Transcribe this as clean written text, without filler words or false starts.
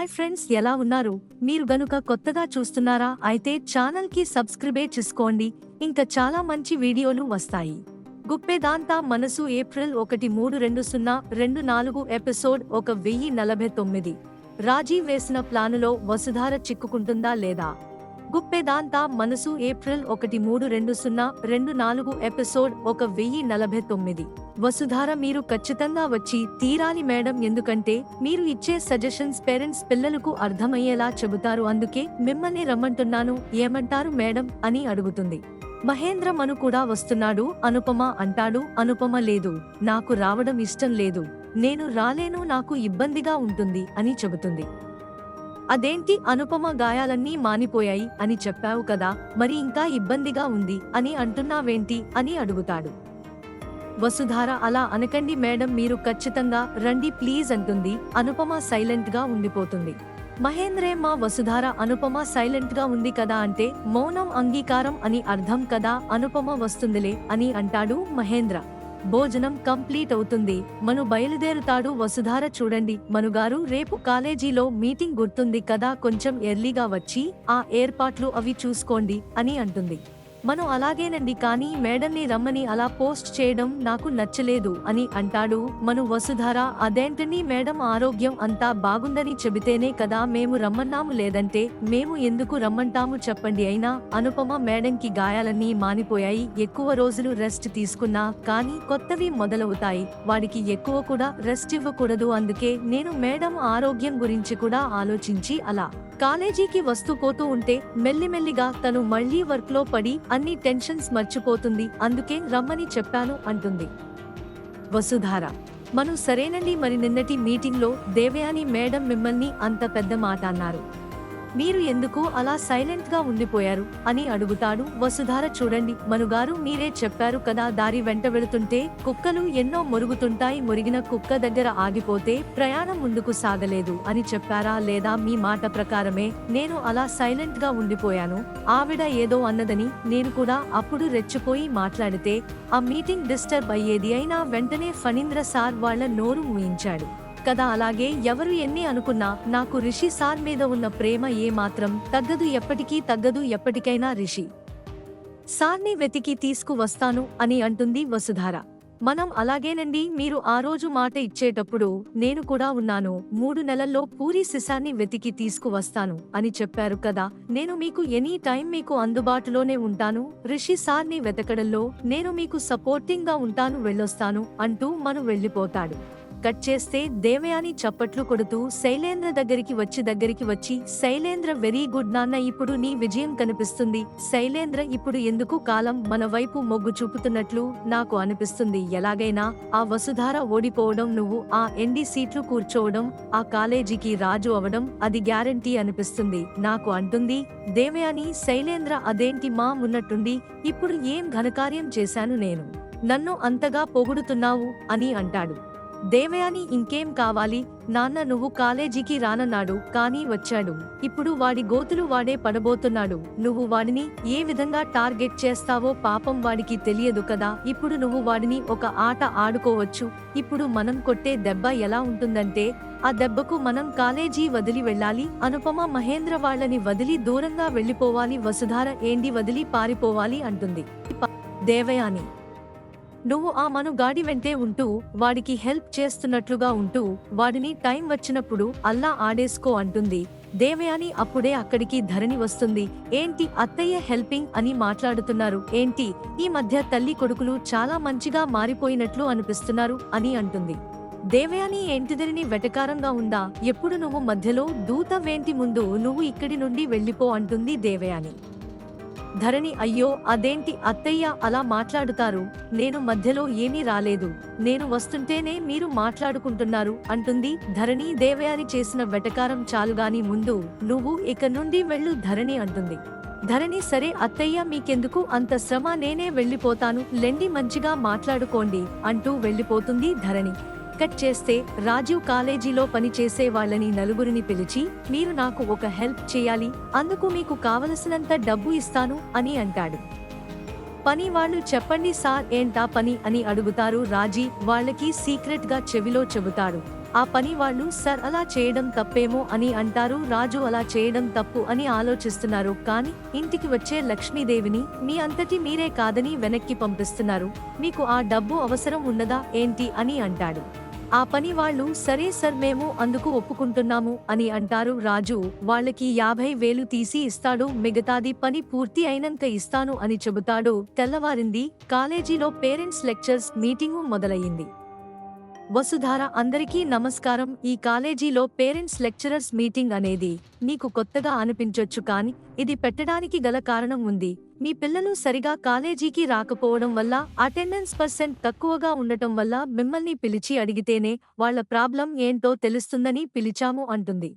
Hi friends, ఎలా ఉన్నారు? మీరు గనుక కొత్తగా చూస్తున్నారా అయితే ఛానల్ కి సబ్స్క్రైబ్ చేసుకోండి. ఇంకా చాలా మంచి వీడియోలు వస్తాయి. గుప్పెదాంతా మనసు ఏప్రిల్ 1-3-2024 ఎపిసోడ్ 1049. రాజీవ్ వేసిన ప్లానులో వసుధార చిక్కుకుంటుందా లేదా? గుప్పెదాంతా మనసు ఏప్రిల్ 1-3-2024 ఎపిసోడ్ 1049. వసుధార, మీరు ఖచ్చితంగా వచ్చి తీరాలి మేడం, ఎందుకంటే మీరు ఇచ్చే సజెషన్స్ పేరెంట్స్ పిల్లలకు అర్థమయ్యేలా చెబుతారు, అందుకే మిమ్మల్ని రమ్మంటున్నాను, ఏమంటారు మేడం అని అడుగుతుంది. మహేంద్ర మను కూడా వస్తున్నాడు అనుపమ అంటాడు. అనుపమ లేదు, నాకు రావడం ఇష్టం లేదు, నేను రాలేను, నాకు ఇబ్బందిగా ఉంటుంది అని చెబుతుంది. అదేంటి అనుపమ, గాయాలన్నీ మానిపోయాయి అని చెప్పావు కదా, మరి ఇంకా ఇబ్బందిగా ఉంది అని అంటున్నావేంటి అని అడుగుతాడు. వసుధార, అలా అనకండి మేడం, మీరు ఖచ్చితంగా రండి ప్లీజ్ అంటుంది. అనుపమ సైలెంట్ గా ఉండిపోతుంది. మహేంద్రే, మా వసుధార అనుపమ సైలెంట్ గా ఉంది కదా అంటే మౌనం అంగీకారం అని అర్థం కదా, అనుపమ వస్తుందిలే అని అంటాడు మహేంద్ర. భోజనం కంప్లీట్ అవుతుంది. మను బయలుదేరుతాడు. వసుధార, చూడండి మనుగారు, రేపు కాలేజీలో మీటింగ్ గుర్తుంది కదా, కొంచెం ఎర్లీగా వచ్చి ఆ ఏర్పాట్లు అవి చూసుకోండి అని అంటుంది. మను, అలాగేనండి, కానీ మేడంని రమ్మని అలా పోస్ట్ చేయడం నాకు నచ్చలేదు అని అంటాడు. మను, వసుధార, అదేంటని మేడం ఆరోగ్యం అంతా బాగుందని చెబితేనే కదా మేము రమ్మన్నాము, లేదంటే మేము ఎందుకు రమ్మంటాము చెప్పండి. అయినా అనుపమ మేడంకి గాయాలన్నీ మానిపోయాయి, ఎక్కువ రోజులు రెస్ట్ తీసుకున్నా కానీ కొత్తవి మొదలవుతాయి, వాడికి ఎక్కువ కూడా రెస్ట్ ఇవ్వకూడదు, అందుకే నేను మేడం ఆరోగ్యం గురించి కూడా ఆలోచించి అలా కాలేజీకి వస్తూ పోతూ ఉంటే మెల్లిమెల్లిగా తను మళ్లీ వర్క్ లో పడి అన్ని టెన్షన్స్ మర్చిపోతుంది, అందుకే రమ్మని చెప్పాను అంటుంది. వసుధార, మను, సరేనండి, మరి నిన్నటి మీటింగ్ లో దేవయాని మేడం మిమ్మల్ని అంత పెద్ద మాట అన్నారు, మీరు ఎందుకు అలా సైలెంట్ గా ఉండిపోయారు అని అడుగుతాడు. వసుధార, చూడండి మనుగారు, మీరే చెప్పారు కదా, దారి వెంట వెళుతుంటే కుక్కలు ఎన్నో మొరుగుతుంటాయి, మొరిగిన కుక్క దగ్గర ఆగిపోతే ప్రయాణం ముందుకు సాగలేదు అని చెప్పారా, లేదా మీ మాట ప్రకారమే నేను అలా సైలెంట్ గా ఉండిపోయాను, ఆవిడ ఏదో అన్నదని నేను కూడా అప్పుడు రెచ్చిపోయి మాట్లాడితే ఆ మీటింగ్ డిస్టర్బ్ అయ్యేది, అయినా వెంటనే ఫణీంద్ర సార్ వాళ్ల నోరు మూయించాడు కదా, అలాగే ఎవరు ఎన్ని అనుకున్నా నాకు రిషి సార్ మీద ఉన్న ప్రేమ ఏ మాత్రం తగ్గదు, ఎప్పటికీ తగ్గదు, ఎప్పటికైనా రిషి సార్ని వెతికి తీసుకువస్తాను అని అంటుంది వసుధార. మనం, అలాగేనండి, మీరు ఆ రోజు మాట ఇచ్చేటప్పుడు నేను కూడా ఉన్నాను, 3 నెలల్లో పూరి సిసాన్ని వెతికి తీసుకువస్తాను అని చెప్పారు కదా, నేను మీకు ఎనీ టైం మీకు అందుబాటులోనే ఉంటాను, రిషి సార్ని వెతకడంలో నేను మీకు సపోర్టింగ్ గా ఉంటాను, వెళ్ళొస్తాను అంటూ మను వెళ్ళిపోతాడు. కట్ చేస్తే దేవయాని చప్పట్లు కొడుతూ శైలేంద్ర దగ్గరికి వచ్చి శైలేంద్ర, వెరీ గుడ్ నాన్న, ఇప్పుడు నీ విజయం కనిపిస్తుంది, శైలేంద్ర ఇప్పుడు ఎందుకు కాలం మన వైపు మొగ్గు చూపుతున్నట్లు నాకు అనిపిస్తుంది, ఎలాగైనా ఆ వసుధార ఓడిపోవడం, నువ్వు ఆ ఎండి సీట్లు కూర్చోవడం, ఆ కాలేజీకి రాజు అవడం అది గ్యారంటీ అనిపిస్తుంది నాకు అంటుంది దేవయాని. శైలేంద్ర, అదేంటి మా, ఉన్నట్టుండి ఇప్పుడు ఏం ఘనకార్యం చేశాను నేను, నన్ను అంతగా పొగుడుతున్నావు అని అంటాడు. దేవయాని, ఇంకేం కావాలి నాన్న, నువ్వు కాలేజీకి రానన్నాడు కానీ వచ్చాడు, ఇప్పుడు వాడి గోతులు వాడే పడబోతున్నాడు, నువ్వు వాడిని ఏ విధంగా టార్గెట్ చేస్తావో పాపం వాడికి తెలియదు కదా, ఇప్పుడు నువ్వు వాడిని ఒక ఆట ఆడుకోవచ్చు, ఇప్పుడు మనం కొట్టే దెబ్బ ఎలా ఉంటుందంటే ఆ దెబ్బకు మనం కాలేజీ వదిలి వెళ్ళాలి, అనుపమ మహేంద్ర వాళ్ళని వదిలి దూరంగా వెళ్ళిపోవాలి, వసుధార ఏంటి వదిలి పారిపోవాలి అంటుంది. దేవయాని, నువ్వు ఆ మను గాడి వెంటే ఉంటూ వాడికి హెల్ప్ చేస్తున్నట్లుగా ఉంటూ వాడిని టైం వచ్చినప్పుడు అల్లా ఆడేసుకో అంటుంది. దేవయాని అప్పుడే అక్కడికి ధరణి వస్తుంది. ఏంటి అత్తయ్య హెల్పింగ్ అని మాట్లాడుతున్నారు ఏంటి, ఈ మధ్య తల్లి కొడుకులు చాలా మంచిగా మారిపోయినట్లు అనిపిస్తున్నారు అని అంటుంది. దేవయాని, ఏంటిదరిని వెటకారంగా ఉందా, ఎప్పుడు నువ్వు మధ్యలో దూత వేంటి, ముందు నువ్వు ఇక్కడి నుండి వెళ్ళిపో అంటుంది దేవయాని. ధరణి, అయ్యో అదేంటి అత్తయ్య అలా మాట్లాడుతారు, నేను మధ్యలో ఏమీ రాలేదు, నేను వస్తుంటేనే మీరు మాట్లాడుకుంటున్నారు అంటుంది ధరణి. దేవయాని చేసిన వెటకారం చాలుగాని ముందు నువ్వు ఇక నుండి వెళ్ళు ధరణి అంటుంది. ధరణి, సరే అత్తయ్య, మీకెందుకు అంత శ్రమ, నేనే వెళ్ళిపోతాను లెండి, మంచిగా మాట్లాడుకోండి అంటూ వెళ్ళిపోతుంది ధరణి. కట్ చేస్తే రాజీవ్ కాలేజీలో పనిచేసే వాళ్ళని నలుగురిని పిలిచి, మీరు నాకు ఒక హెల్ప్ చేయాలి, అందుకు మీకు కావలసినంత డబ్బు ఇస్తాను అని అంటాడు. పని వాళ్ళు, చెప్పండి సార్, ఏంటా పని అని అడుగుతారు. రాజీ వాళ్ళకి సీక్రెట్ గా చెవిలో చెబుతాడు. ఆ పని వాళ్ళు సర్ అలా చేయడం తప్పేమో అని అంటారు. రాజు అలా చేయడం తప్పు అని ఆలోచిస్తున్నారు. కానీ ఇంటికి వచ్చే లక్ష్మీదేవిని మీ అంతటి మీరే కాదని వెనక్కి పంపిస్తున్నారు. మీకు ఆ డబ్బు అవసరం ఉన్నదా ఏంటి అని అంటాడు. ఆ పని వాళ్ళు సరే సర్ మేము అందుకు ఒప్పుకుంటున్నాము అని అంటారు. రాజు వాళ్ళకి 50,000 తీసి ఇస్తాడు. మిగతాది పని పూర్తి అయినంత ఇస్తాను అని చెబుతాడు. తెల్లవారింది. కాలేజీలో పేరెంట్స్ లెక్చర్స్ మీటింగు మొదలయ్యింది. వసుధార అందరికీ నమస్కారం. ఈ కాలేజీలో పేరెంట్స్ లెక్చరర్స్ మీటింగ్ అనేది మీకు కొత్తగా అనిపించొచ్చు, కానీ ఇది పెట్టడానికి గల కారణం ఉంది. మీ పిల్లలు సరిగా కాలేజీకి రాకపోవడం వల్ల, అటెండెన్స్ % తక్కువగా ఉండటం వల్ల మిమ్మల్ని పిలిచి అడిగితేనే వాళ్ళ ప్రాబ్లం ఏంటో తెలుస్తుందని పిలిచాము అంటుంది.